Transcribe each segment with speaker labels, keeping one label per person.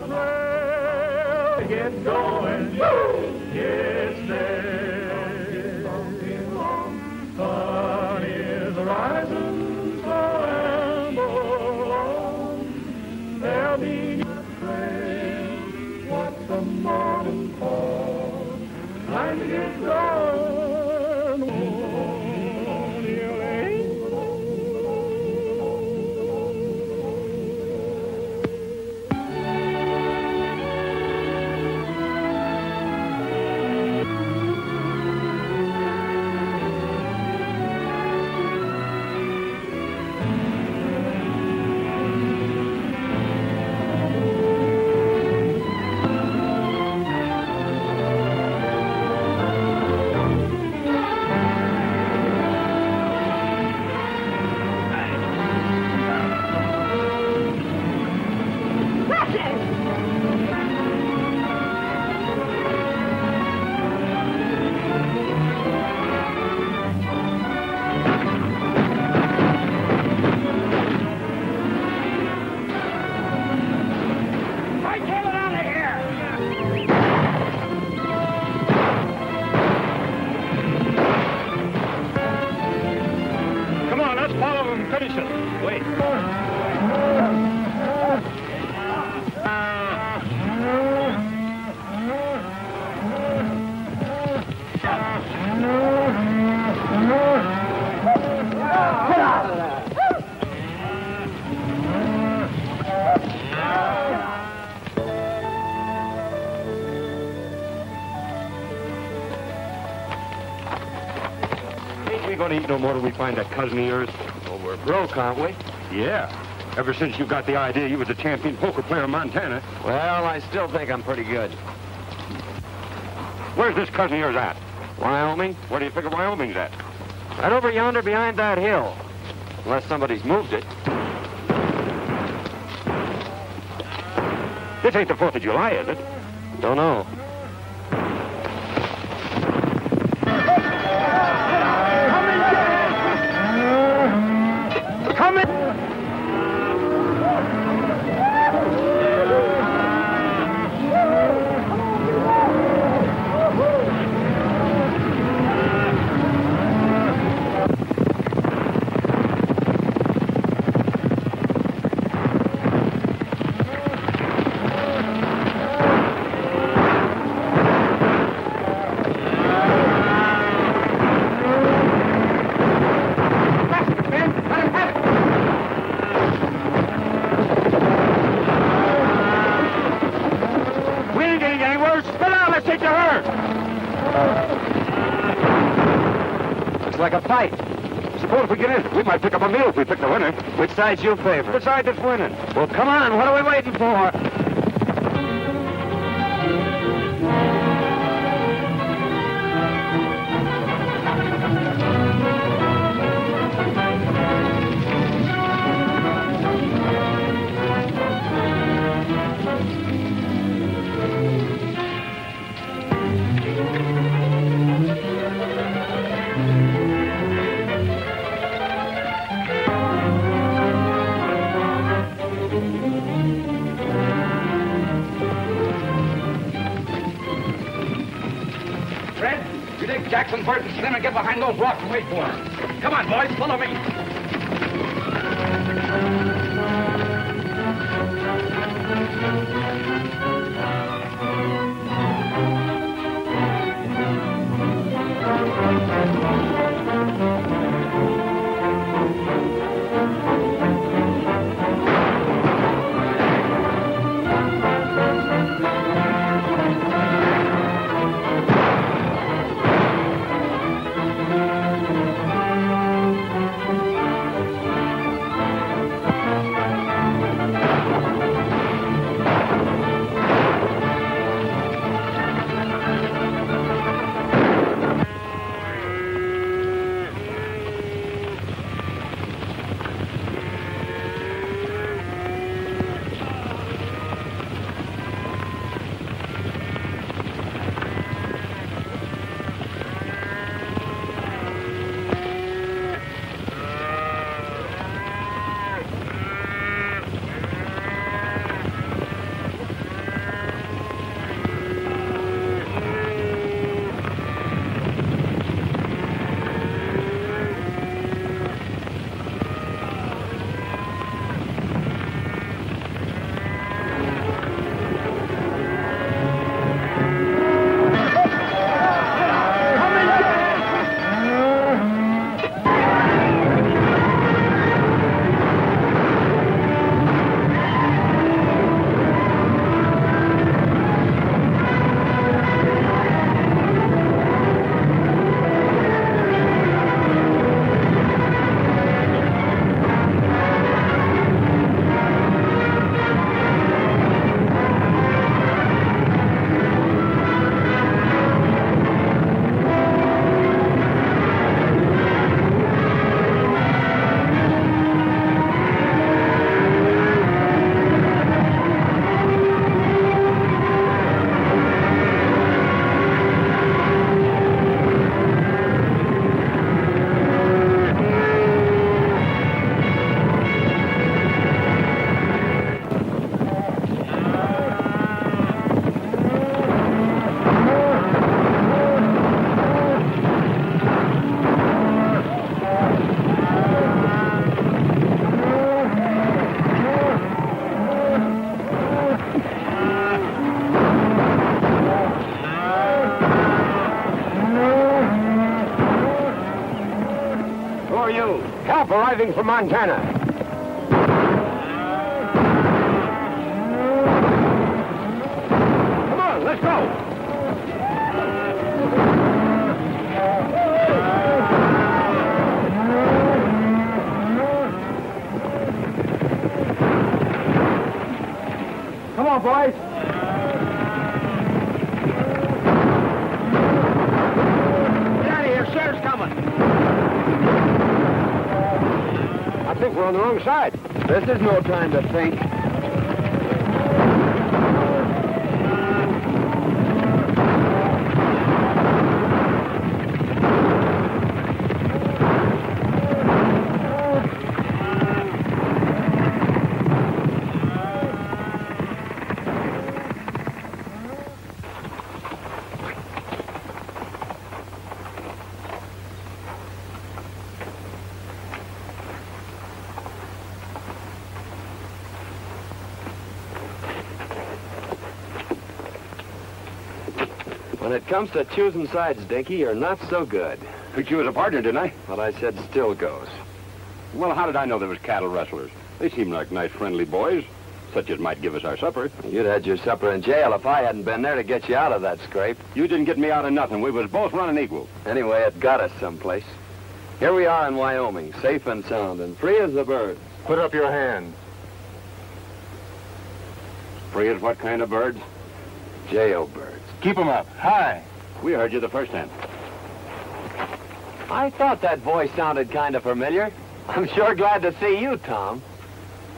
Speaker 1: trail. Get going. It's there. Sun is rising, so amble on. There'll be a trail. What's the morning for? Time to get going.
Speaker 2: Eat no more till we find that cousin of yours.
Speaker 3: Well, we're broke, aren't we?
Speaker 2: Yeah. Ever since you got the idea you was a champion poker player in Montana.
Speaker 3: Well, I still think I'm pretty good.
Speaker 2: Where's this cousin of yours at?
Speaker 3: Wyoming?
Speaker 2: Where do you figure Wyoming's at?
Speaker 3: Right over yonder behind that hill. Unless somebody's moved it.
Speaker 2: This ain't the 4th of July, is it?
Speaker 3: Don't know.
Speaker 2: Like a fight. Suppose we get in. We might pick up a meal if we pick the winner.
Speaker 3: Which side you favor?
Speaker 2: The side that's winning.
Speaker 3: Well, come on. What are we waiting for?
Speaker 2: Jackson, Bert, and Slim, and get behind those rocks and wait for him. Come on, boys, follow me.
Speaker 3: driving for Montana. Come on, let's go. Come on, boys. Get out of here. Sheriff's coming. I think we're on the wrong side. This is no time to think. When it comes to choosing sides, Dinky, you're not so good.
Speaker 2: Picked you as a partner, didn't I?
Speaker 3: What I said still goes.
Speaker 2: Well, how did I know there was cattle rustlers? They seem like nice, friendly boys, such as might give us our supper.
Speaker 3: You'd had your supper in jail if I hadn't been there to get you out of that scrape.
Speaker 2: You didn't get me out of nothing. We was both running equal.
Speaker 3: Anyway, it got us someplace. Here we are in Wyoming, safe and sound, and free as the birds.
Speaker 4: Put up your hands.
Speaker 2: Free as what kind of birds?
Speaker 3: Jailbirds.
Speaker 4: Keep 'em up. High.
Speaker 2: We heard you the first time.
Speaker 3: I thought that voice sounded kind of familiar. I'm sure glad to see you, Tom.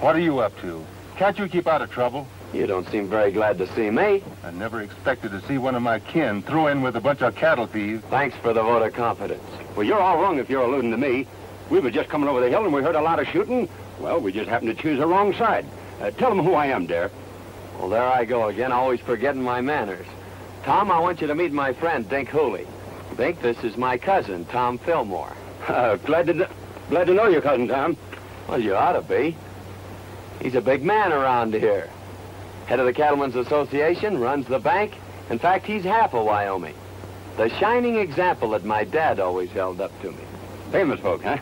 Speaker 4: What are you up to? Can't you keep out of trouble?
Speaker 3: You don't seem very glad to see me.
Speaker 4: I never expected to see one of my kin throw in with a bunch of cattle thieves.
Speaker 3: Thanks for the vote of confidence.
Speaker 2: Well, you're all wrong if you're alluding to me. We were just coming over the hill and we heard a lot of shooting. Well, we just happened to choose the wrong side. Tell them who I am, Dare.
Speaker 3: Well, there I go again, always forgetting my manners. Tom, I want you to meet my friend, Dink Hooley. Dink, this is my cousin, Tom Fillmore.
Speaker 2: Glad to know you, Cousin Tom.
Speaker 3: Well, you ought to be. He's a big man around here. Head of the Cattlemen's Association, runs the bank. In fact, he's half of Wyoming. The shining example that my dad always held up to me.
Speaker 2: Famous folk, huh?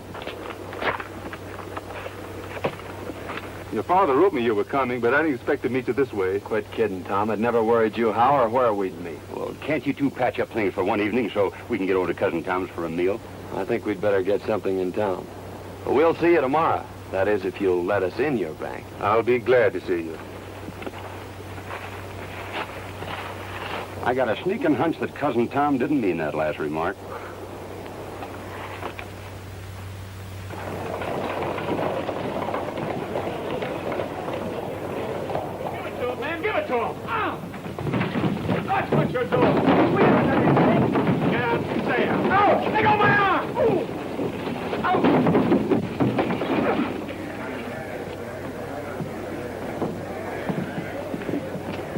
Speaker 4: Your father wrote me you were coming, but I didn't expect to meet you this way.
Speaker 3: Quit kidding, Tom. It never worried you how or where we'd meet.
Speaker 2: Well, can't you two patch up things for one evening so we can get over to Cousin Tom's for a meal?
Speaker 3: I think we'd better get something in town. But we'll see you tomorrow. That is, if you'll let us in your bank.
Speaker 4: I'll be glad to see you.
Speaker 2: I got a sneaking hunch that Cousin Tom didn't mean that last remark.
Speaker 1: Give it to him. That's what you're doing. We haven't done anything. Get out and say it. Ouch! Let go my arm! Ooh. Ouch!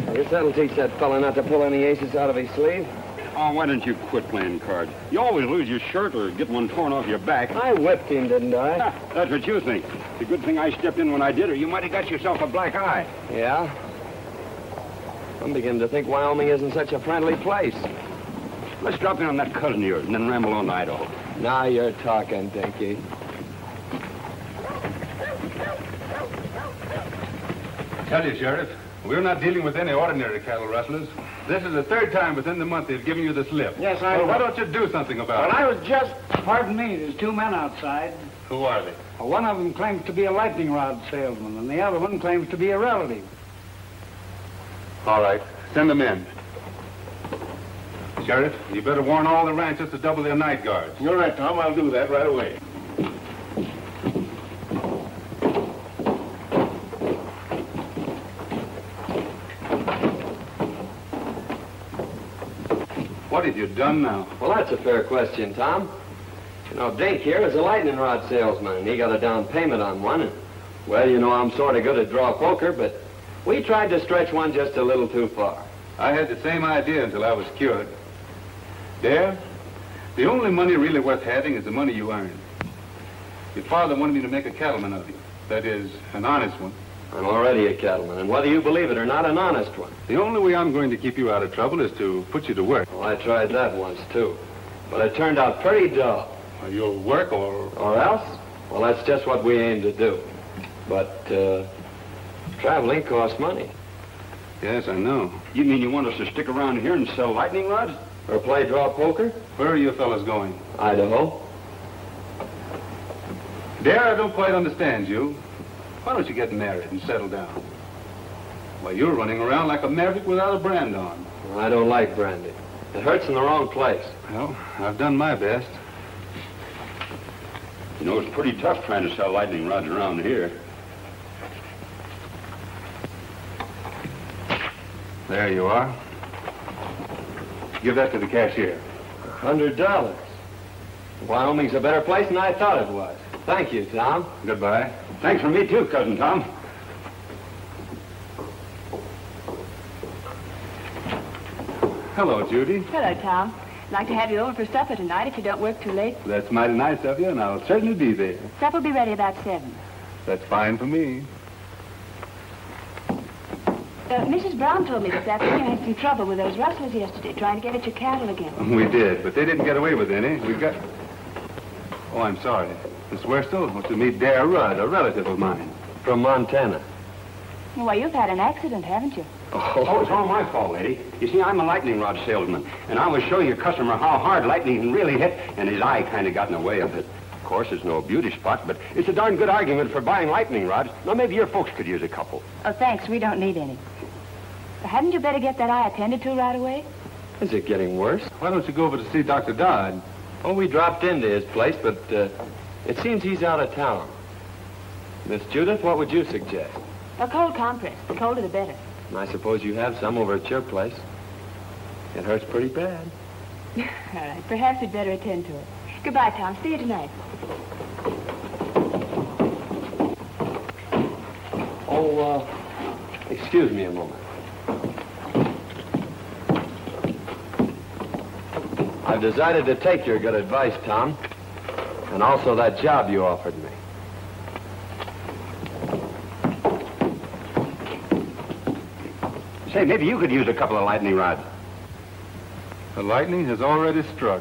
Speaker 3: I guess that'll teach that fella not to pull any aces out of his sleeve.
Speaker 2: Oh, why don't you quit playing cards? You always lose your shirt or get one torn off your back.
Speaker 3: I whipped him, didn't I?
Speaker 2: That's what you think. It's a good thing I stepped in when I did, or you might have got yourself a black eye.
Speaker 3: Yeah? I'm beginning to think Wyoming isn't such a friendly place.
Speaker 2: Let's drop in on that cousin of yours and then ramble on to Idaho.
Speaker 3: Now you're talking, Dinky.
Speaker 4: Tell you, Sheriff, we're not dealing with any ordinary cattle rustlers. This is the third time within the month they've given you the slip.
Speaker 5: Yes, I
Speaker 4: Well, why
Speaker 5: know.
Speaker 4: don't you do something about
Speaker 5: Well,
Speaker 4: it?
Speaker 5: I was just... Pardon me, there's two men outside.
Speaker 4: Who are they?
Speaker 5: Well, one of them claims to be a lightning rod salesman, and the other one claims to be a relative.
Speaker 4: All right, send them in. Sheriff, you better warn all the ranchers to double their night guards.
Speaker 6: You're right, Tom. I'll do that right away.
Speaker 4: What have you done now?
Speaker 3: Well, that's a fair question, Tom. You know, Dink here is a lightning rod salesman, and he got a down payment on one. And, well, you know, I'm sort of good at draw poker, but we tried to stretch one just a little too far.
Speaker 4: I had the same idea until I was cured. Dare, the only money really worth having is the money you earn. Your father wanted me to make a cattleman of you. That is, an honest one.
Speaker 3: I'm already a cattleman, and whether you believe it or not, an honest one.
Speaker 4: The only way I'm going to keep you out of trouble is to put you to work.
Speaker 3: Well, I tried that once, too. But it turned out pretty dull.
Speaker 4: You'll work or...
Speaker 3: Or else? Well, that's just what we aim to do. But, traveling costs money.
Speaker 4: Yes, I know.
Speaker 2: You mean you want us to stick around here and sell lightning rods?
Speaker 3: Or play draw poker?
Speaker 4: Where are you fellas going?
Speaker 3: Idaho.
Speaker 4: Dare, I don't quite understand you. Why don't you get married and settle down? Why, you're running around like a maverick without a brand on.
Speaker 3: I don't like brandy. It hurts in the wrong place.
Speaker 4: Well, I've done my best.
Speaker 2: You know, it's pretty tough trying to sell lightning rods around here.
Speaker 4: There you are. Give that to the cashier.
Speaker 3: $100. Wyoming's a better place than I thought it was. Thank you, Tom.
Speaker 4: Goodbye.
Speaker 2: Thanks for me, too, Cousin Tom.
Speaker 4: Hello, Judy.
Speaker 7: Hello, Tom. I'd like to have you over for supper tonight if you don't work too late.
Speaker 4: That's mighty nice of you, and I'll certainly be there.
Speaker 7: Supper will be ready about 7.
Speaker 4: That's fine for me.
Speaker 7: Mrs. Brown told me this afternoon you had some trouble with those rustlers yesterday, trying to get at your cattle again.
Speaker 4: We did, but they didn't get away with any. We got... Oh, I'm sorry. Miss Werstel wants to meet Dare Rudd, a relative of mine.
Speaker 3: From Montana.
Speaker 7: Well, you've had an accident, haven't you?
Speaker 2: Oh, it's all my fault, lady. You see, I'm a lightning rod salesman, and I was showing your customer how hard lightning can really hit, and his eye kind of got in the way of it. Of course, it's no beauty spot, but it's a darn good argument for buying lightning rods. Now, maybe your folks could use a couple.
Speaker 7: Oh, thanks. We don't need any. Hadn't you better get that eye attended to right away?
Speaker 3: Is it getting worse?
Speaker 4: Why don't you go over to see Dr. Dodd?
Speaker 3: Oh, we dropped into his place, but it seems he's out of town. Miss Judith, what would you suggest?
Speaker 7: A cold compress. The colder the better.
Speaker 3: I suppose you have some over at your place. It hurts pretty bad.
Speaker 7: All right. Perhaps we'd better attend to it. Goodbye, Tom. See you tonight.
Speaker 3: Oh, excuse me a moment. I've decided to take your good advice, Tom, and also that job you offered me.
Speaker 2: Say, maybe you could use a couple of lightning rods.
Speaker 4: The lightning has already struck.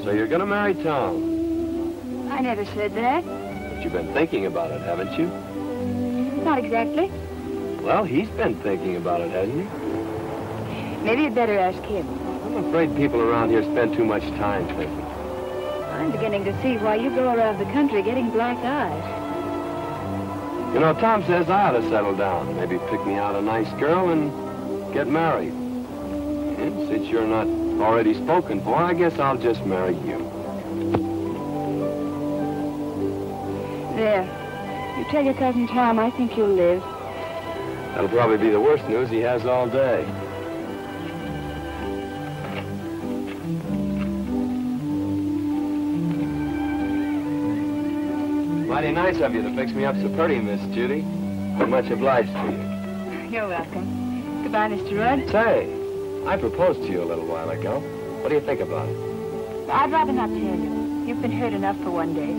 Speaker 3: So you're going to marry Tom.
Speaker 7: I never said that.
Speaker 3: But you've been thinking about it, haven't you?
Speaker 7: Not exactly.
Speaker 3: Well, he's been thinking about it, hasn't he?
Speaker 7: Maybe you'd better ask him.
Speaker 3: I'm afraid people around here spend too much time thinking.
Speaker 7: I'm beginning to see why you go around the country getting black eyes.
Speaker 3: You know, Tom says I ought to settle down. Maybe pick me out a nice girl and get married. And since you're not already spoken for, I guess I'll just marry you.
Speaker 7: There. You tell your cousin Tom I think you'll live.
Speaker 3: That'll probably be the worst news he has all day. Mighty nice of you to fix me up so pretty, Miss Judy. I'm much obliged to you.
Speaker 7: You're welcome. Goodbye, Mr. Rudd.
Speaker 3: Say, I proposed to you a little while ago. What do you think about it?
Speaker 7: I'd rather not tell you. You've been hurt enough for one day.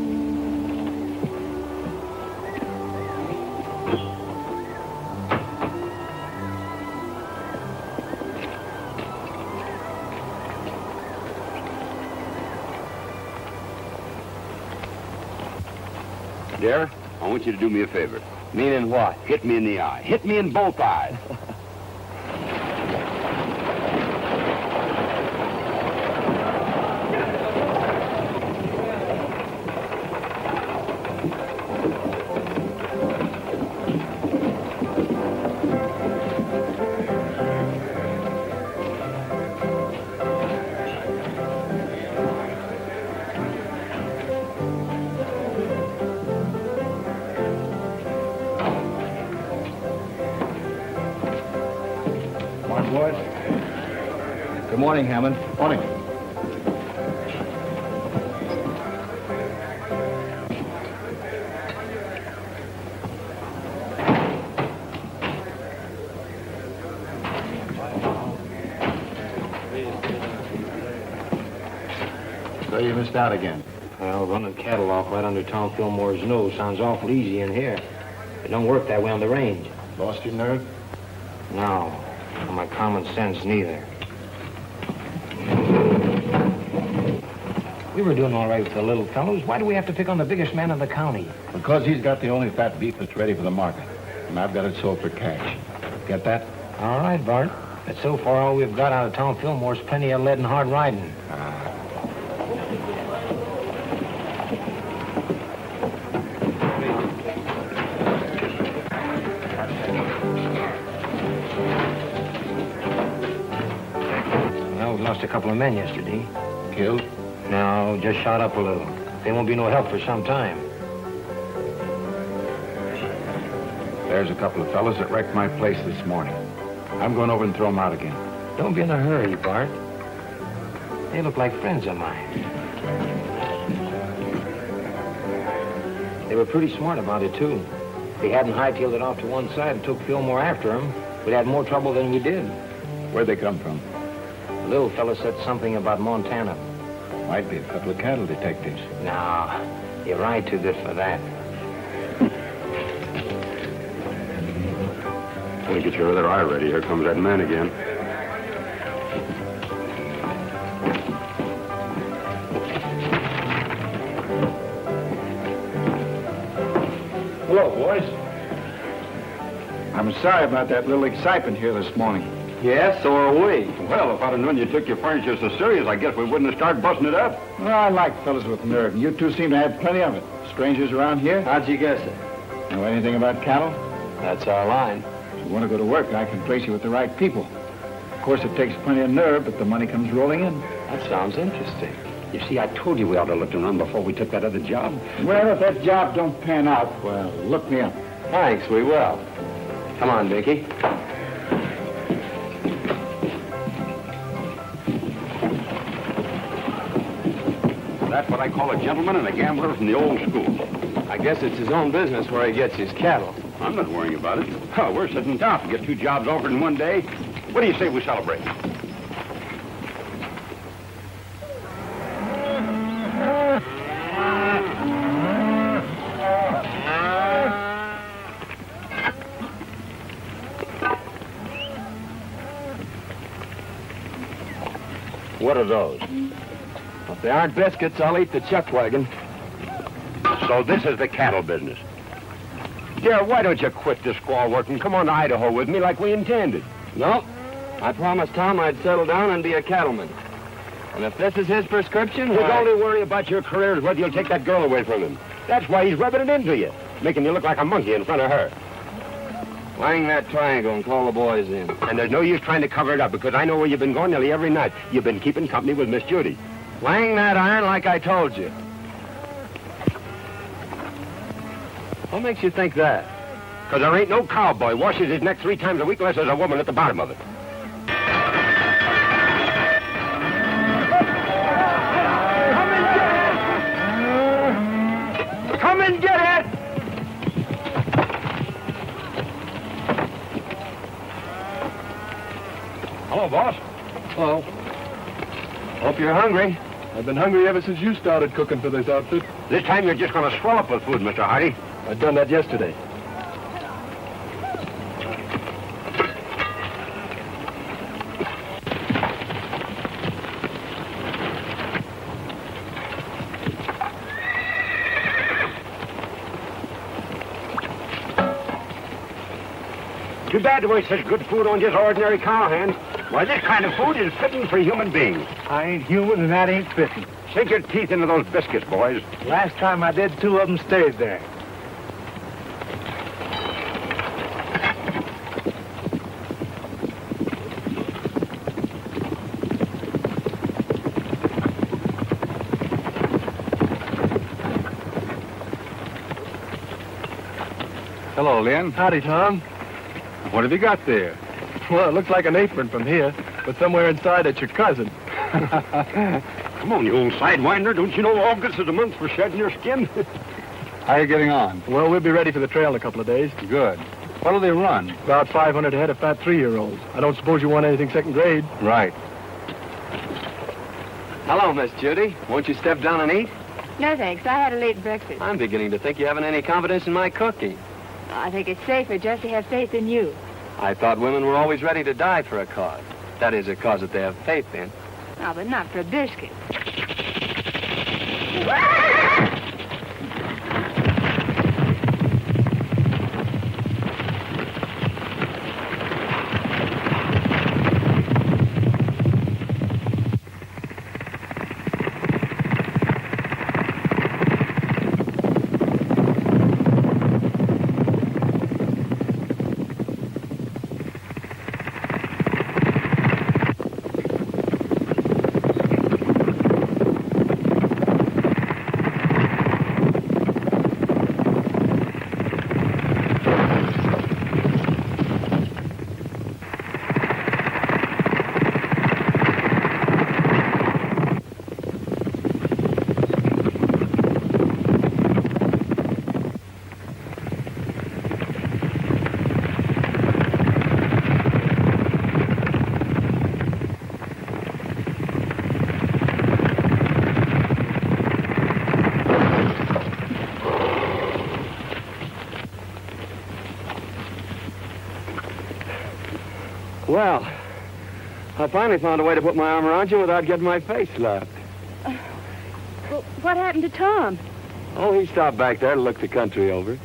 Speaker 2: Dare, I want you to do me a favor.
Speaker 3: Meaning what?
Speaker 2: Hit me in the eye. Hit me in both eyes.
Speaker 5: Boys. Good morning, Hammond. Morning. So you missed out again.
Speaker 8: Well, running cattle off right under Tom Fillmore's nose sounds awful easy in here. It don't work that way on the range.
Speaker 5: Lost your nerve?
Speaker 8: No, or my common sense neither. We were doing all right with the little fellows. Why do we have to pick on the biggest man in the county?
Speaker 6: Because he's got the only fat beef that's ready for the market. And I've got it sold for cash. Get that?
Speaker 8: All right, Bart. But so far, all we've got out of Tom Fillmore's plenty of lead and hard riding. Well, we lost a couple of men yesterday.
Speaker 6: Killed?
Speaker 8: No, just shot up a little. They won't be no help for some time.
Speaker 6: There's a couple of fellas that wrecked my place this morning. I'm going over and throw them out again.
Speaker 8: Don't be in a hurry, Bart. They look like friends of mine. They were pretty smart about it, too. If they hadn't hightailed it off to one side and took Fillmore after them, we'd had more trouble than we did.
Speaker 6: Where'd they come from?
Speaker 8: The little fella said something about Montana.
Speaker 6: Might be a couple of cattle detectives.
Speaker 8: No, you're right too good for that.
Speaker 2: Well, get your other eye ready. Here comes that man again.
Speaker 6: Hello, boys. I'm sorry about that little excitement here this morning.
Speaker 3: Yes, so are we.
Speaker 2: Well, if I'd have known you took your furniture so serious, I guess we wouldn't have started busting it up.
Speaker 6: Well, I like fellas with nerve, and you two seem to have plenty of it. Strangers around here?
Speaker 3: How'd you guess it?
Speaker 6: Know anything about cattle?
Speaker 3: That's our line.
Speaker 6: If you want to go to work, I can place you with the right people. Of course, it takes plenty of nerve, but the money comes rolling in.
Speaker 3: That sounds interesting.
Speaker 2: You see, I told you we ought to look around before we took that other job.
Speaker 6: Well, if that job don't pan out, well, look me up.
Speaker 3: Thanks, we will. Come on, Dickie.
Speaker 2: That's what I call a gentleman and a gambler from the old school.
Speaker 3: I guess it's his own business where he gets his cattle.
Speaker 2: I'm not worrying about it. Oh, we're sitting down to get 2 jobs offered in one day. What do you say we celebrate? What are those?
Speaker 3: If they aren't biscuits, I'll eat the chuck wagon.
Speaker 2: So this is the cattle business. Dear, why don't you quit this squaw work and come on to Idaho with me like we intended?
Speaker 3: Nope. I promised Tom I'd settle down and be a cattleman. And if this is his prescription,
Speaker 2: His
Speaker 3: why...
Speaker 2: only worry about your career is whether you'll take that girl away from him. That's why he's rubbing it into you, making you look like a monkey in front of her.
Speaker 3: Lang that triangle and call the boys in.
Speaker 2: And there's no use trying to cover it up, because I know where you've been going nearly every night. You've been keeping company with Miss Judy.
Speaker 3: Lang that iron like I told you. What makes you think that?
Speaker 2: Because there ain't no cowboy washes his neck 3 times a week unless there's a woman at the bottom of it. Come and get it! Hello, boss.
Speaker 4: Hello. Hope you're hungry. I've been hungry ever since you started cooking for this outfit.
Speaker 2: This time you're just going to swell up with food, Mr. Hardy.
Speaker 4: I'd done that yesterday.
Speaker 2: Too bad to waste such good food on just ordinary cowhands. Why, this kind of food is fitting for human beings.
Speaker 5: I ain't human, and that ain't fitting.
Speaker 2: Sink your teeth into those biscuits, boys.
Speaker 5: Last time I did, 2 of them stayed there.
Speaker 4: Hello, Lynn.
Speaker 5: Howdy, Tom.
Speaker 4: What have you got there?
Speaker 5: Well, it looks like an apron from here, but somewhere inside it's your cousin.
Speaker 2: Come on, you old sidewinder. Don't you know August is the month for shedding your skin?
Speaker 4: How are you getting on?
Speaker 5: Well, we'll be ready for the trail in a couple of days.
Speaker 4: Good. What'll they run?
Speaker 5: About 500 head of fat 3-year-olds. I don't suppose you want anything second grade.
Speaker 4: Right.
Speaker 3: Hello, Miss Judy. Won't you step down and eat?
Speaker 7: No, thanks. I had a late breakfast.
Speaker 3: I'm beginning to think you haven't any confidence in my cooking.
Speaker 7: I think it's safer just to have faith in you.
Speaker 3: I thought women were always ready to die for a cause. That is, a cause that they have faith in.
Speaker 7: Oh, but not for a biscuit.
Speaker 3: Well, I finally found a way to put my arm around you without getting my face slapped.
Speaker 7: Well, what happened to Tom?
Speaker 3: Oh, he stopped back there to look the country over.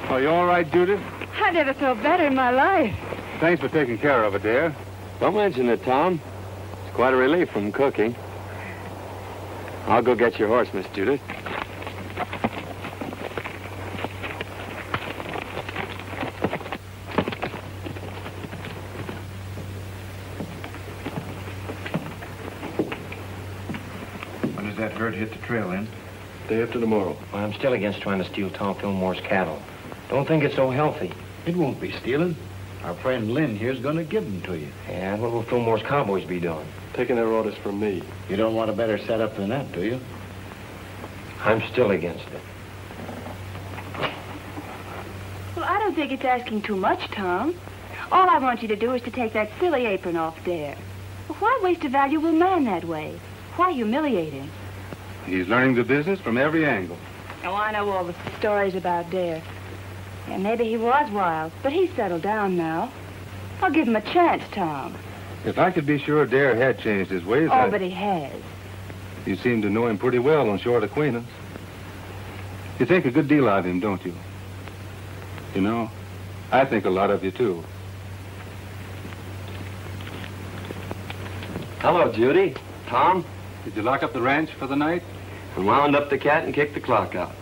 Speaker 4: Are you all right, Judith?
Speaker 7: I never felt better in my life.
Speaker 4: Thanks for taking care of it, dear.
Speaker 3: Don't mention it, Tom. It's quite a relief from cooking. I'll go get your horse, Miss Judith.
Speaker 6: When does that herd hit the trail, Lynn?
Speaker 8: Day after tomorrow. Well, I'm still against trying to steal Tom Fillmore's cattle. Don't think it's so healthy.
Speaker 6: It won't be stealing. Our friend Lynn here's going to give them to you.
Speaker 8: Yeah, what will Fillmore's cowboys be doing?
Speaker 9: Taking their orders from me.
Speaker 6: You don't want a better setup than that, do you?
Speaker 8: I'm still against it.
Speaker 7: Well, I don't think it's asking too much, Tom. All I want you to do is to take that silly apron off Dare. Well, why waste a valuable man that way? Why humiliate him?
Speaker 4: He's learning the business from every angle.
Speaker 7: Oh, I know all the stories about Dare. Yeah, maybe he was wild, but he's settled down now. I'll give him a chance, Tom.
Speaker 4: If I could be sure Dare had changed his ways,
Speaker 7: Oh, but he has.
Speaker 4: You seem to know him pretty well on short acquaintance. You think a good deal of him, don't you? You know, I think a lot of you, too.
Speaker 3: Hello, Judy. Tom.
Speaker 4: Did you lock up the ranch for the night?
Speaker 3: I wound up the cat and kicked the clock out.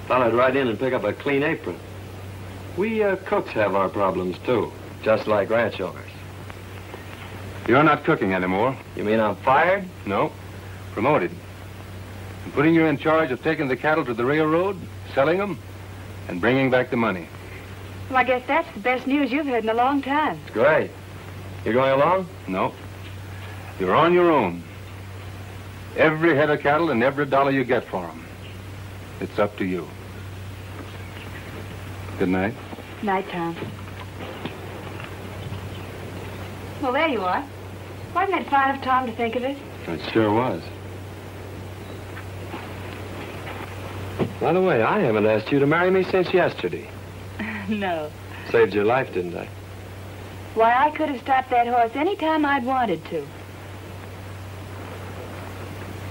Speaker 3: Thought I'd ride in and pick up a clean apron. We cooks have our problems, too, just like ranch owners.
Speaker 4: You're not cooking anymore.
Speaker 3: You mean I'm fired?
Speaker 4: No. Promoted. I'm putting you in charge of taking the cattle to the railroad, selling them, and bringing back the money.
Speaker 7: Well, I guess that's the best news you've heard in a long time.
Speaker 3: It's great. You going along?
Speaker 4: No. You're on your own. Every head of cattle and every dollar you get for them. It's up to you. Good night.
Speaker 7: Night, Tom. Well, there you are. Wasn't it fine of Tom to think of it?
Speaker 4: It sure was.
Speaker 3: By the way, I haven't asked you to marry me since yesterday.
Speaker 7: No.
Speaker 3: Saved your life, didn't I?
Speaker 7: Why, I could have stopped that horse any time I'd wanted to.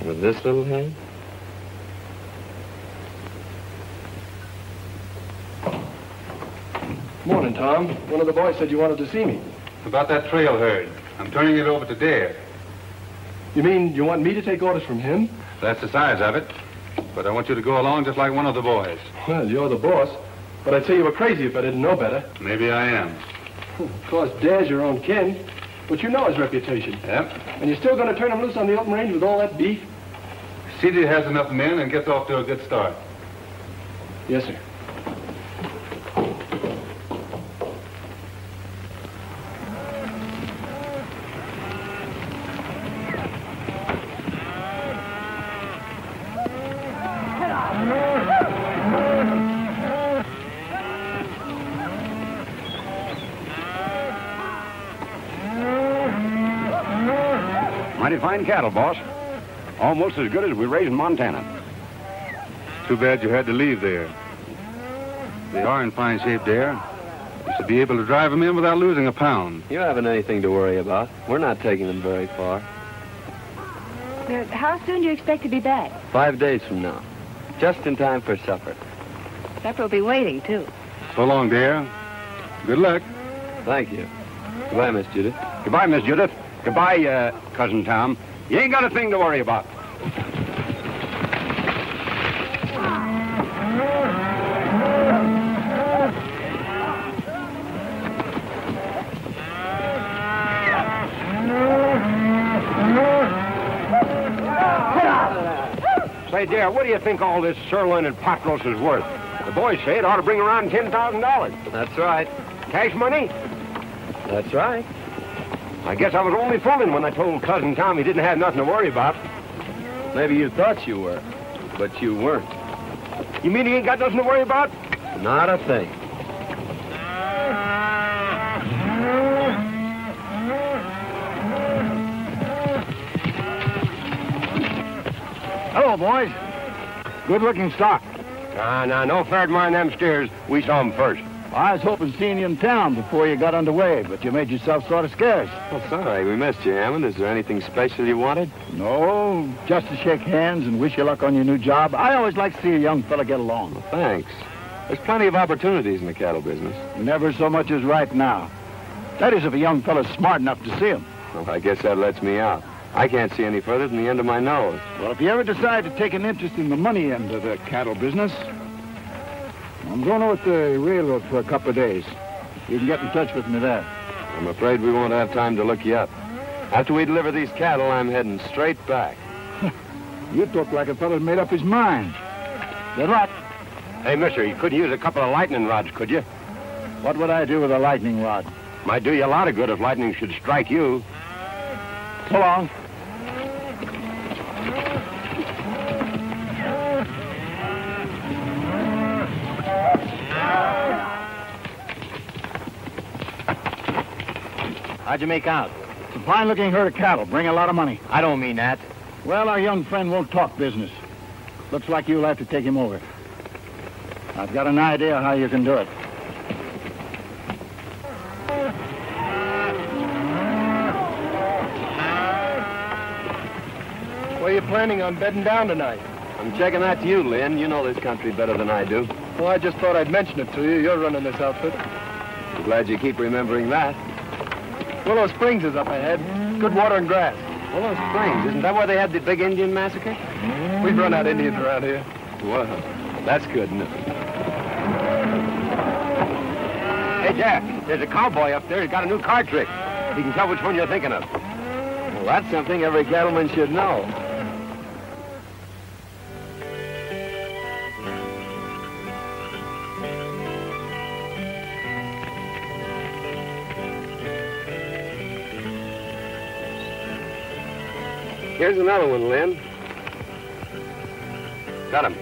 Speaker 3: With this little hand?
Speaker 9: Morning, Tom. One of the boys said you wanted to see me.
Speaker 4: About that trail herd. I'm turning it over to Dare.
Speaker 9: You mean you want me to take orders from him?
Speaker 4: That's the size of it. But I want you to go along just like one of the boys.
Speaker 9: Well, you're the boss. But I'd say you were crazy if I didn't know better.
Speaker 4: Maybe I am.
Speaker 9: Of course, Dare's your own kin. But you know his reputation.
Speaker 4: Yep.
Speaker 9: And you're still going to turn him loose on the open range with all that beef?
Speaker 4: CD has enough men and gets off to a good start.
Speaker 9: Yes, sir.
Speaker 2: Mighty fine cattle, boss. Almost as good as we raise in Montana.
Speaker 4: Too bad you had to leave there. They are in fine shape, Dare. You should be able to drive them in without losing a pound.
Speaker 3: You haven't anything to worry about. We're not taking them very far.
Speaker 7: How soon do you expect to be back?
Speaker 3: 5 days from now. Just in time for supper.
Speaker 7: Supper will be waiting, too.
Speaker 4: So long, Dare. Good luck.
Speaker 3: Thank you. Goodbye, Miss Judith.
Speaker 2: Goodbye, Miss Judith. Goodbye, Cousin Tom. You ain't got a thing to worry about. Say, dear, what do you think all this sirloin and pot roast is worth? The boys say it ought to bring around $10,000.
Speaker 3: That's right.
Speaker 2: Cash money?
Speaker 3: That's right.
Speaker 2: I guess I was only fooling when I told Cousin Tom he didn't have nothing to worry about.
Speaker 3: Maybe you thought you were, but you weren't.
Speaker 2: You mean he ain't got nothing to worry about?
Speaker 3: Not a thing.
Speaker 6: Hello, boys. Good-looking stock.
Speaker 2: No fair admiring them steers. We saw them first.
Speaker 6: I was hoping to see you in town before you got underway, but you made yourself sort of scarce.
Speaker 3: Well, sorry, we missed you, Hammond. Is there anything special you wanted?
Speaker 6: No, just to shake hands and wish you luck on your new job. I always like to see a young fella get along.
Speaker 3: Well, thanks. There's plenty of opportunities in the cattle business.
Speaker 6: Never so much as right now. That is, if a young fella's smart enough to see him.
Speaker 3: Well, I guess that lets me out. I can't see any further than the end of my nose.
Speaker 6: Well, if you ever decide to take an interest in the money end of the cattle business, I'm going over to the railroad for a couple of days. You can get in touch with me there.
Speaker 3: I'm afraid we won't have time to look you up. After we deliver these cattle, I'm heading straight back.
Speaker 6: You look like a fella's made up his mind. Good luck.
Speaker 2: Hey, mister, you couldn't use a couple of lightning rods, could you?
Speaker 6: What would I do with a lightning rod?
Speaker 2: Might do you a lot of good if lightning should strike you.
Speaker 6: So long.
Speaker 8: How'd you make out?
Speaker 6: It's a fine-looking herd of cattle. Bring a lot of money.
Speaker 8: I don't mean that.
Speaker 6: Well, our young friend won't talk business. Looks like you'll have to take him over. I've got an idea how you can do it.
Speaker 9: Where are you planning on bedding down tonight?
Speaker 3: I'm checking that to you, Lynn. You know this country better than I do.
Speaker 9: Well, I just thought I'd mention it to you. You're running this outfit.
Speaker 3: I'm glad you keep remembering that.
Speaker 9: Willow Springs is up ahead. Good water and grass.
Speaker 3: Willow Springs, isn't that where they had the big Indian massacre?
Speaker 9: We've run out Indians around here.
Speaker 3: Well, that's good, isn't it?
Speaker 2: Hey, Jack, there's a cowboy up there. He's got a new card trick. He can tell which one you're thinking of.
Speaker 3: Well, that's something every cattleman should know. Here's another one, Lynn.
Speaker 2: Got him.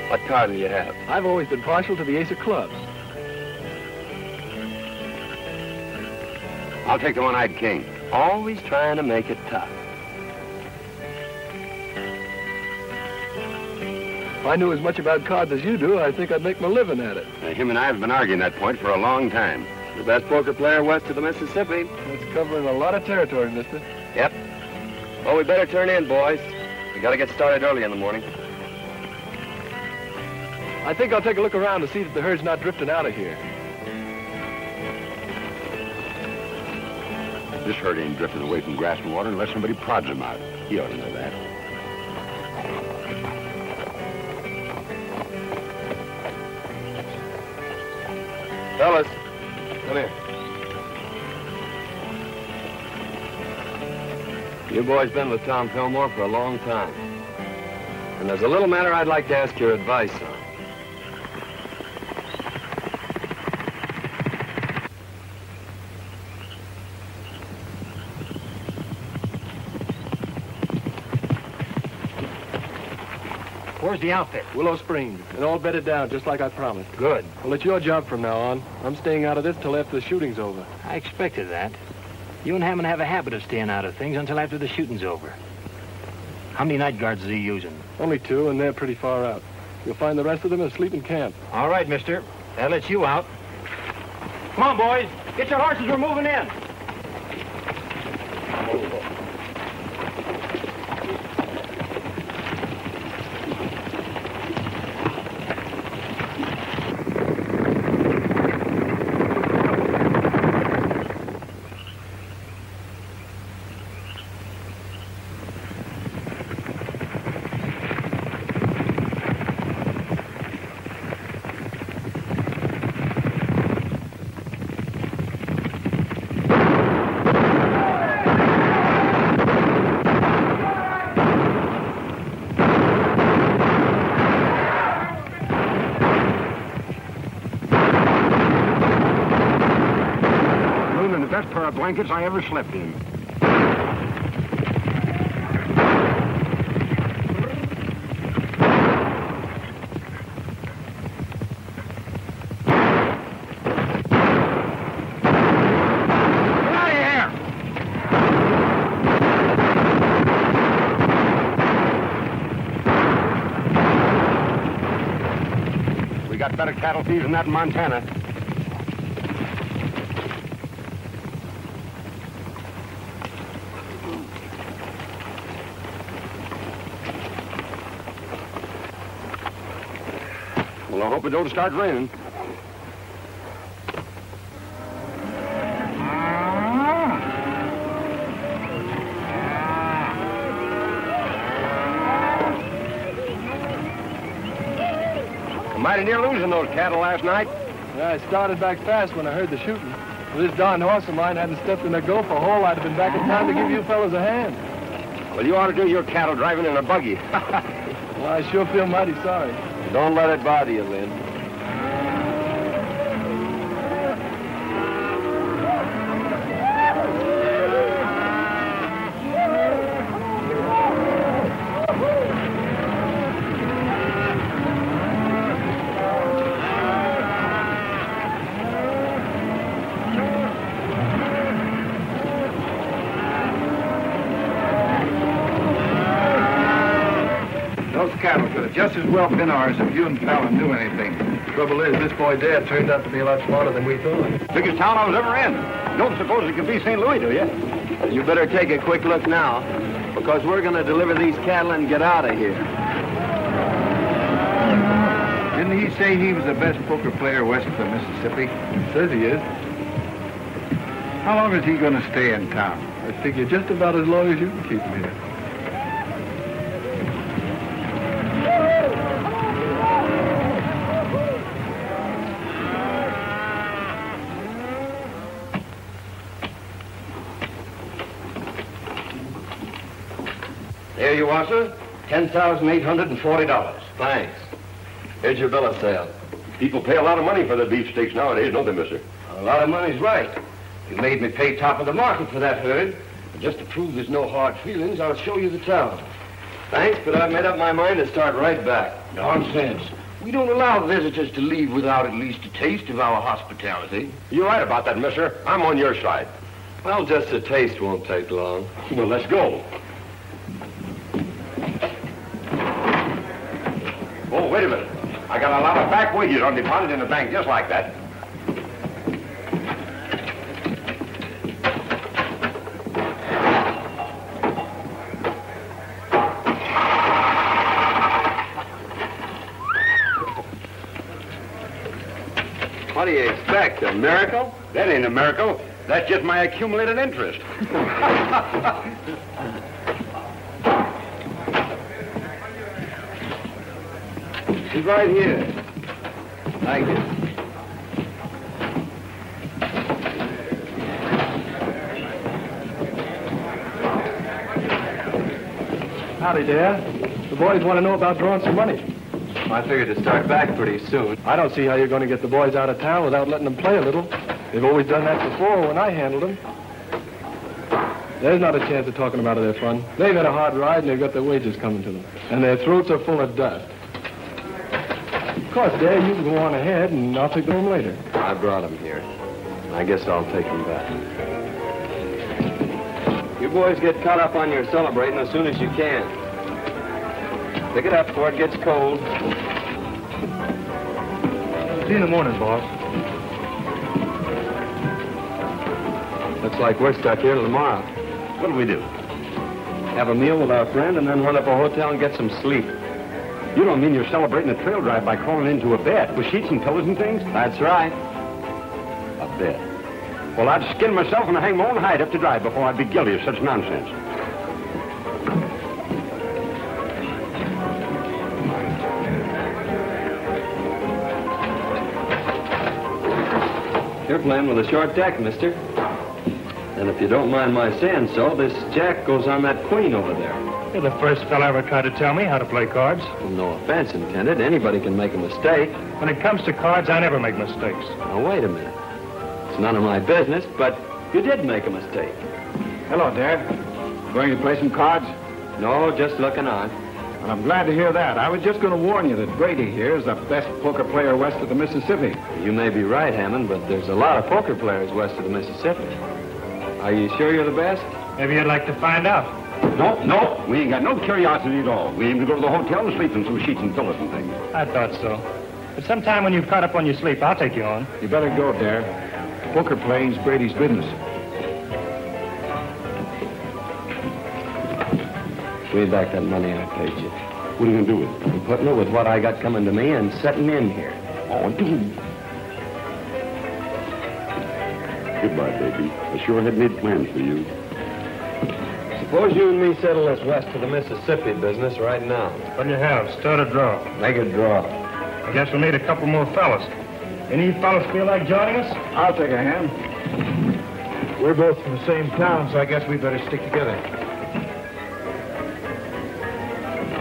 Speaker 3: What card do you have?
Speaker 9: I've always been partial to the ace of clubs.
Speaker 2: I'll take the one-eyed king.
Speaker 3: Always trying to make it tough.
Speaker 9: If I knew as much about cards as you do, I think I'd make my living at it.
Speaker 2: Him and I have been arguing that point for a long time.
Speaker 3: The best poker player west of the Mississippi.
Speaker 9: That's covering a lot of territory, mister.
Speaker 3: Yep. Well, we better turn in, boys. We gotta get started early in the morning.
Speaker 9: I think I'll take a look around to see that the herd's not drifting out of here.
Speaker 2: This herd ain't drifting away from grass and water unless somebody prods him out. He ought to know that.
Speaker 3: Fellas,
Speaker 9: Come here.
Speaker 3: you boys been with Tom Fillmore for a long time. And there's a little matter I'd like to ask your advice on.
Speaker 8: Where's the outfit?
Speaker 9: Willow Springs, and all bedded down just like I promised.
Speaker 8: Good.
Speaker 9: Well, it's your job from now on. I'm staying out of this till after the shooting's over.
Speaker 8: I expected that. You and Hammond have a habit of staying out of things until after the shooting's over. How many night guards is he using?
Speaker 9: Only 2, and they're pretty far out. You'll find the rest of them asleep in camp.
Speaker 8: All right, mister. That lets you out. Come on, boys. Get your horses. We're moving in.
Speaker 6: Best pair of blankets I ever slept in.
Speaker 2: We got better cattle thieves than that in Montana. Well, I hope it don't start raining. Mighty near losing those cattle last night.
Speaker 9: Yeah, I started back fast when I heard the shooting. If this darn horse of mine hadn't stepped in a gopher hole, I'd have been back in time to give you fellas a hand.
Speaker 2: Well, you ought to do your cattle driving in a buggy.
Speaker 9: Well, I sure feel mighty sorry.
Speaker 3: Don't let it bother you, Lynn.
Speaker 6: Those cattle could have just as well been ours if you and Fallon knew anything.
Speaker 9: Trouble is, this boy Dad turned out to be a lot smarter than we thought.
Speaker 2: Biggest town I was ever in. Don't suppose it could be St. Louis, do you?
Speaker 3: You better take a quick look now, because we're going to deliver these cattle and get out of here.
Speaker 6: Didn't he say he was the best poker player west of the Mississippi?
Speaker 9: Says he is.
Speaker 6: How long is he going to stay in town?
Speaker 9: I figure just about as long as you can keep him here.
Speaker 2: Here you are, sir. $10,840.
Speaker 3: Thanks. Here's your bill of sale.
Speaker 2: People pay a lot of money for the beefsteaks nowadays, don't they, mister?
Speaker 10: A lot of money's right. You made me pay top of the market for that herd. But just to prove there's no hard feelings, I'll show you the town.
Speaker 3: Thanks, but I've made up my mind to start right back.
Speaker 10: Nonsense. We don't allow visitors to leave without at least a taste of our hospitality.
Speaker 2: You're right about that, mister. I'm on your side.
Speaker 3: Well, just a taste won't take long.
Speaker 2: Well, let's go. Oh, wait a minute. I got a lot of back wages on deposit in the bank just like that.
Speaker 3: What do you expect, a miracle?
Speaker 2: That ain't a miracle. That's just my accumulated interest.
Speaker 10: He's right here.
Speaker 3: Thank you.
Speaker 9: Howdy, Dad. The boys want to know about drawing some money.
Speaker 3: I figured to start back pretty soon.
Speaker 9: I don't see how you're going to get the boys out of town without letting them play a little. They've always done that before when I handled them. There's not a chance of talking about their fun. They've had a hard ride and they've got their wages coming to them. And their throats are full of dust. Of course, Dad, you can go on ahead and I'll take them home later.
Speaker 3: I brought them here. I guess I'll take them back. You boys get caught up on your celebrating as soon as you can. Pick it up before it gets cold.
Speaker 9: See you in the morning, boss.
Speaker 3: Looks like we're stuck here till tomorrow.
Speaker 2: What'll we do?
Speaker 3: Have a meal with our friend and then hunt up a hotel and get some sleep.
Speaker 2: You don't mean you're celebrating a trail drive by crawling into a bed with sheets and pillows and things?
Speaker 3: That's right.
Speaker 2: A bed? Well, I'd skin myself and hang my own hide up to dry before I'd be guilty of such nonsense.
Speaker 3: You're playing with a short deck, mister. And if you don't mind my saying so, this jack goes on that queen over there.
Speaker 8: You're the first fellow ever tried to tell me how to play cards.
Speaker 3: Well, no offense intended. Anybody can make a mistake.
Speaker 8: When it comes to cards, I never make mistakes.
Speaker 3: Now, wait a minute. It's none of my business, but you did make a mistake.
Speaker 6: Hello, Dad. Going to play some cards?
Speaker 3: No, just looking on.
Speaker 6: Well, I'm glad to hear that. I was just going to warn you that Brady here is the best poker player west of the Mississippi.
Speaker 3: You may be right, Hammond, but there's a lot of poker players west of the Mississippi. Are you sure you're the best?
Speaker 8: Maybe you'd like to find out.
Speaker 2: No, we ain't got no curiosity at all. We aim to go to the hotel and sleep in some sheets and pillows and things.
Speaker 8: I thought so. But sometime when you've caught up on your sleep, I'll take you on.
Speaker 6: You better go, Dad. Poker playing's Brady's business.
Speaker 3: Give me back that money I paid you.
Speaker 2: What are you going to do with it?
Speaker 3: I'm putting it with what I got coming to me and setting in here.
Speaker 2: Oh, dude. Goodbye, baby. I sure had made plans for you.
Speaker 3: Suppose you and me settle this west of the Mississippi business right now.
Speaker 8: What do you have? Start a draw.
Speaker 3: Make a draw.
Speaker 8: I guess we'll need a couple more fellas. Any of you fellas feel like joining us?
Speaker 6: I'll take a hand. We're both from the same town, so I guess we better stick together.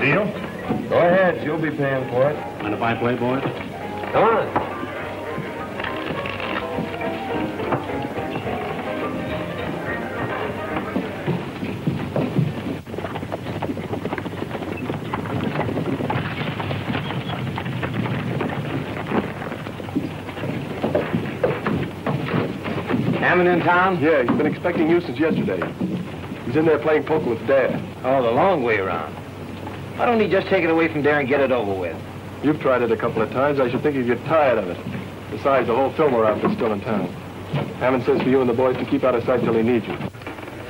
Speaker 8: Deal?
Speaker 3: Go ahead. You'll be paying for it.
Speaker 2: And if I play, boy?
Speaker 3: Come on. Hammond in town?
Speaker 9: Yeah, he's been expecting you since yesterday. He's in there playing poker with Dad.
Speaker 8: Oh, the long way around. Why don't he just take it away from there and get it over with?
Speaker 9: You've tried it a couple of times. I should think you'd get tired of it. Besides, the whole Fillmore outfit's still in town. Hammond says for you and the boys to keep out of sight till he needs you.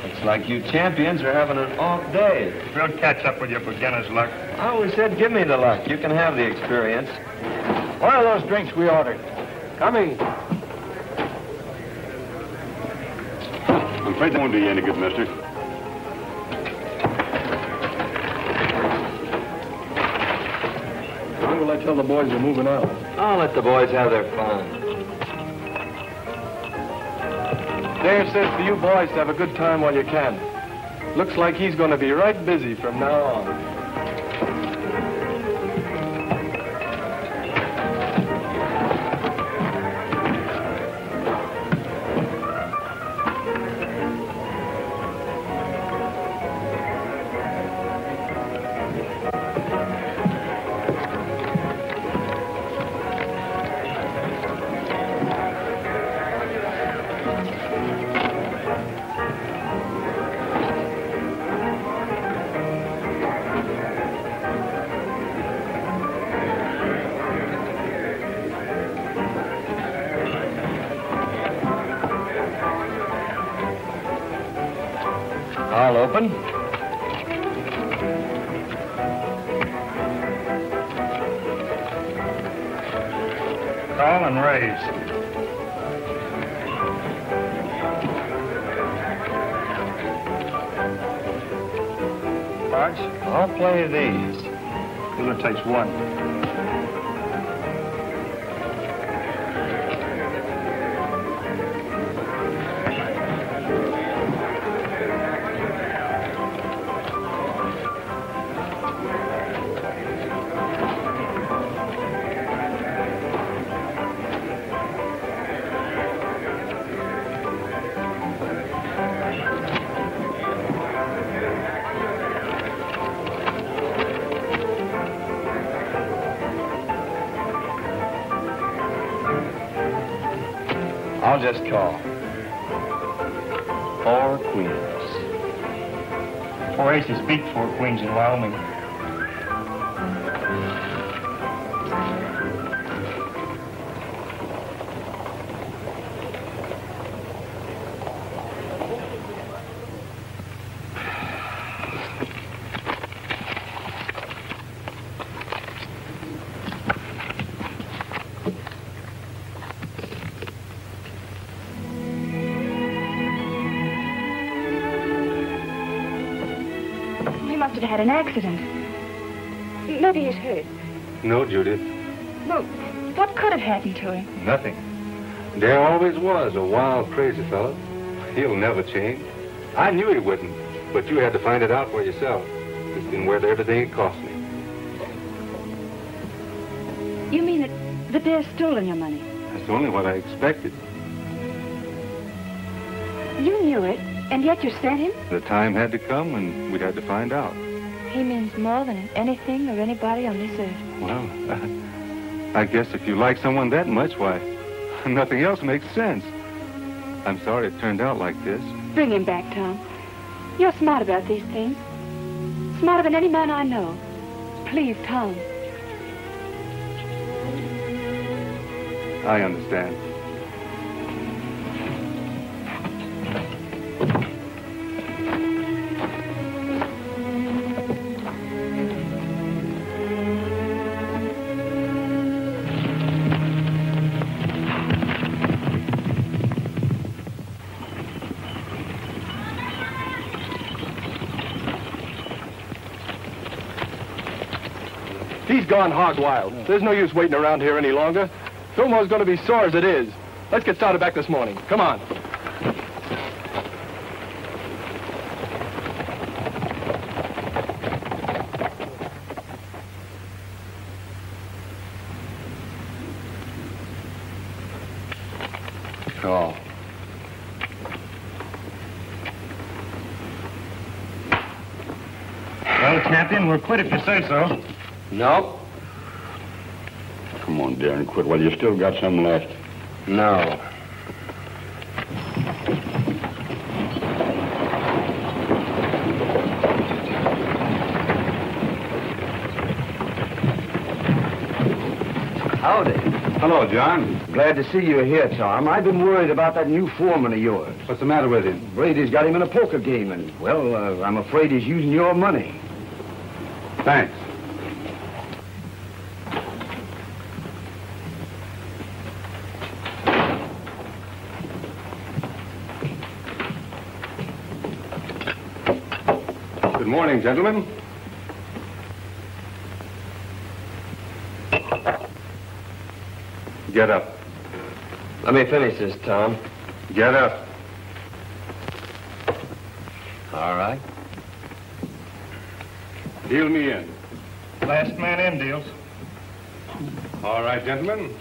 Speaker 3: Looks like you champions are having an off day.
Speaker 8: We'll catch up with your beginner's luck.
Speaker 3: I always said give me the luck. You can have the experience.
Speaker 6: What are those drinks we ordered?
Speaker 9: Coming.
Speaker 2: I'm afraid that won't do you any good, mister.
Speaker 9: When will I tell the boys you're moving out?
Speaker 3: I'll let the boys have their fun.
Speaker 9: Dave says for you boys to have a good time while you can. Looks like he's going to be right busy from now on.
Speaker 3: I'll open.
Speaker 8: Call and raise. Cards?
Speaker 3: I'll play these.
Speaker 8: It only takes one.
Speaker 3: I'll just call. 4 queens.
Speaker 8: 4 aces beat 4 queens in Wyoming.
Speaker 7: He must have had an accident. Maybe he's hurt.
Speaker 4: No, Judith,
Speaker 7: Well, what could have happened to him?
Speaker 4: nothing. Dare always was a wild, crazy fellow. He'll never change. I knew he wouldn't, but you had to find it out for yourself. It's been worth everything it cost me.
Speaker 7: You mean that the bear's stolen your money?
Speaker 4: That's only what I expected.
Speaker 7: You knew it, and yet you sent him?
Speaker 4: The time had to come and we'd had to find out.
Speaker 7: He means more than anything or anybody on this earth.
Speaker 4: Well, I guess if you like someone that much, why, nothing else makes sense. I'm sorry it turned out like this.
Speaker 7: Bring him back, Tom. You're smart about these things. Smarter than any man I know. Please, Tom.
Speaker 4: I understand.
Speaker 9: He's gone hog wild. There's no use waiting around here any longer. Fillmore's going to be sore as it is. Let's get started back this morning. Come on.
Speaker 2: Oh.
Speaker 8: Well, Captain, we're quit if you say so.
Speaker 3: No.
Speaker 2: Come on, Darren, quit while you still got some left.
Speaker 3: No. Howdy.
Speaker 4: Hello, John.
Speaker 10: Glad to see you here, Tom. I've been worried about that new foreman of yours.
Speaker 4: What's the matter with him?
Speaker 10: Brady's got him in a poker game, and, well, I'm afraid he's using your money.
Speaker 4: Thanks. Good morning, gentlemen. Get up.
Speaker 3: Let me finish this, Tom.
Speaker 4: Get up.
Speaker 3: All right.
Speaker 4: Deal me in.
Speaker 8: Last man in deals.
Speaker 4: All right, gentlemen.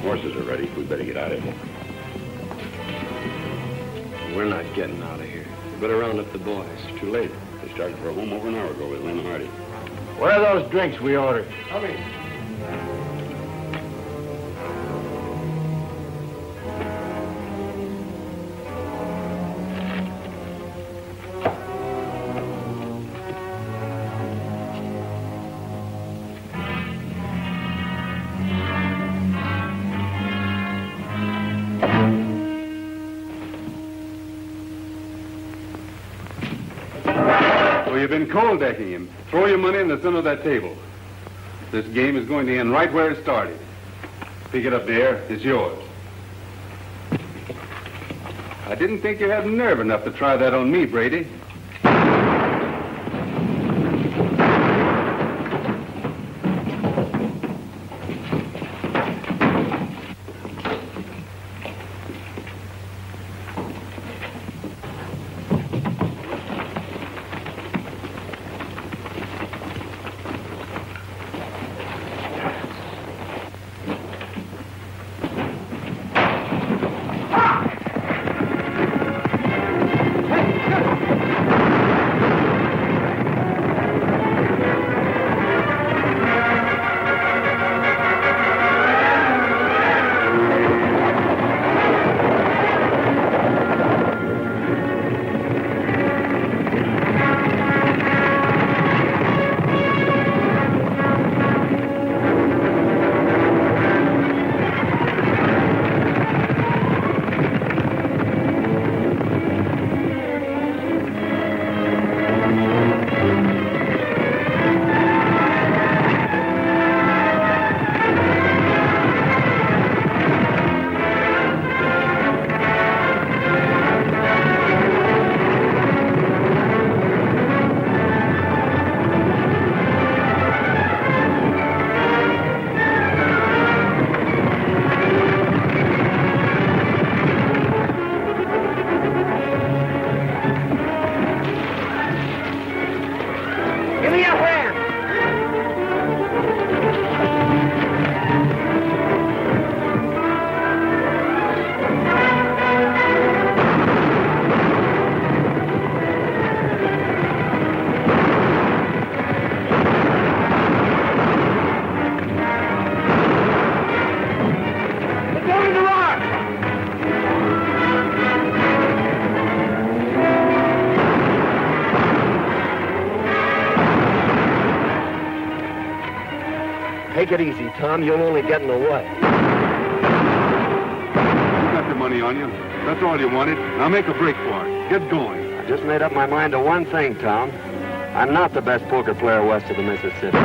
Speaker 2: Horses are ready. We better get out of here.
Speaker 3: We're not getting out of here. We better round up the boys.
Speaker 2: It's too late. They started for home over an hour ago with Lynn Hardy.
Speaker 8: Where are those drinks we ordered?
Speaker 4: Well, you've been cold decking him. Throw your money in the center of that table. This game is going to end right where it started. Pick it up there. It's yours. I didn't think you had nerve enough to try that on me, Brady.
Speaker 10: Take it easy, Tom. You'll only get in the way.
Speaker 4: You got your money on you. That's all you wanted. Now make a break for it. Get going.
Speaker 3: I just made up my mind to one thing, Tom. I'm not the best poker player west of the Mississippi.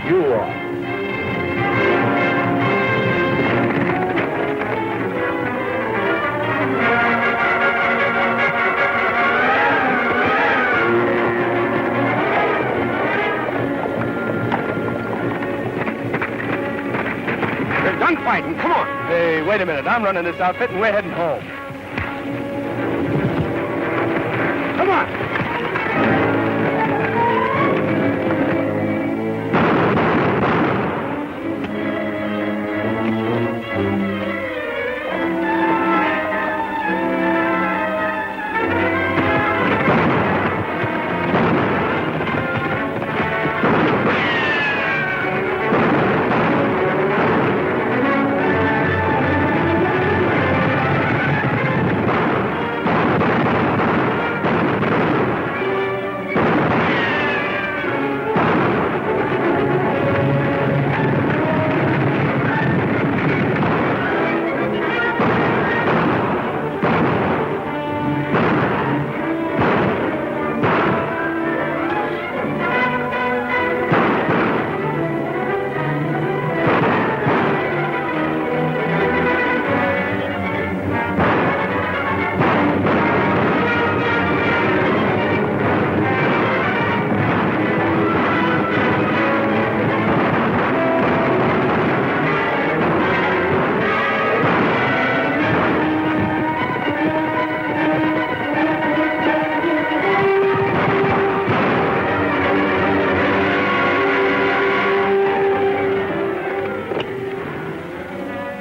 Speaker 3: You are.
Speaker 2: Gunfighting, come on.
Speaker 9: Hey, wait a minute. I'm running this outfit and we're heading home.
Speaker 2: Come on.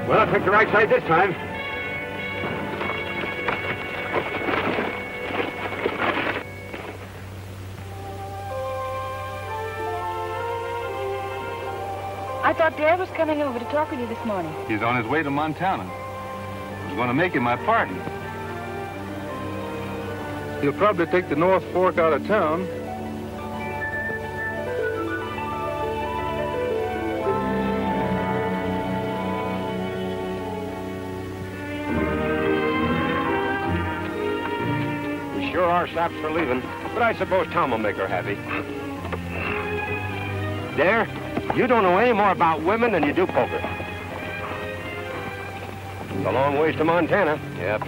Speaker 2: Well, I'll take the right side this time.
Speaker 7: I thought Dad was coming over to talk with you this morning.
Speaker 4: He's on his way to Montana. I was going to make him my partner. He'll probably take the North Fork out of town.
Speaker 2: We sure are saps for leaving, but I suppose Tom will make her happy. Dare, you don't know any more about women than you do poker. It's a long ways to Montana. Yep.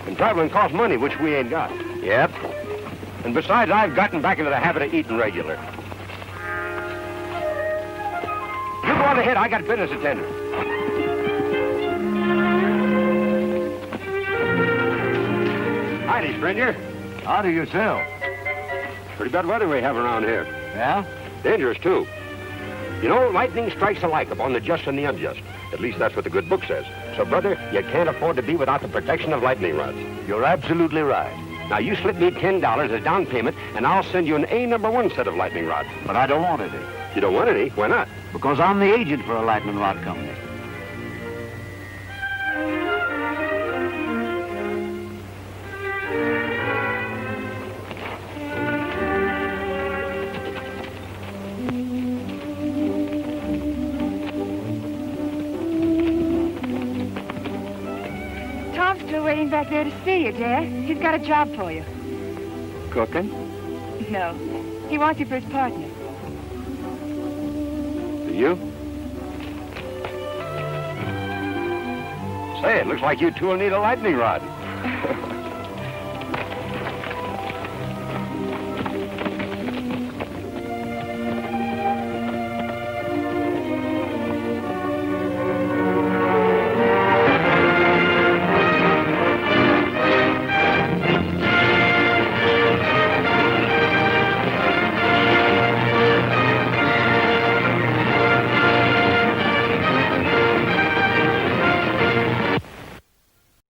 Speaker 2: And traveling costs money, which we ain't got. Yep. And besides, I've gotten back into the habit of eating regular. You go on ahead. I got business to tend to. Howdy, stranger.
Speaker 10: How do yourself?
Speaker 2: Pretty bad weather we have around here.
Speaker 10: Yeah?
Speaker 2: Dangerous, too. You know, lightning strikes alike upon the just and the unjust. At least that's what the good book says. So, brother, you can't afford to be without the protection of lightning rods.
Speaker 10: You're absolutely right.
Speaker 2: Now, you slip me $10 as down payment, and I'll send you an A#1 set of lightning rods.
Speaker 10: But I don't want any.
Speaker 2: You don't want any? Why not?
Speaker 10: Because I'm the agent for a lightning rod company.
Speaker 7: Tom's still waiting back there to see you, Dad. He's got a job for you.
Speaker 6: Cooking?
Speaker 7: No. He wants you for his partner.
Speaker 2: You? Say, it looks like you two will need a lightning rod.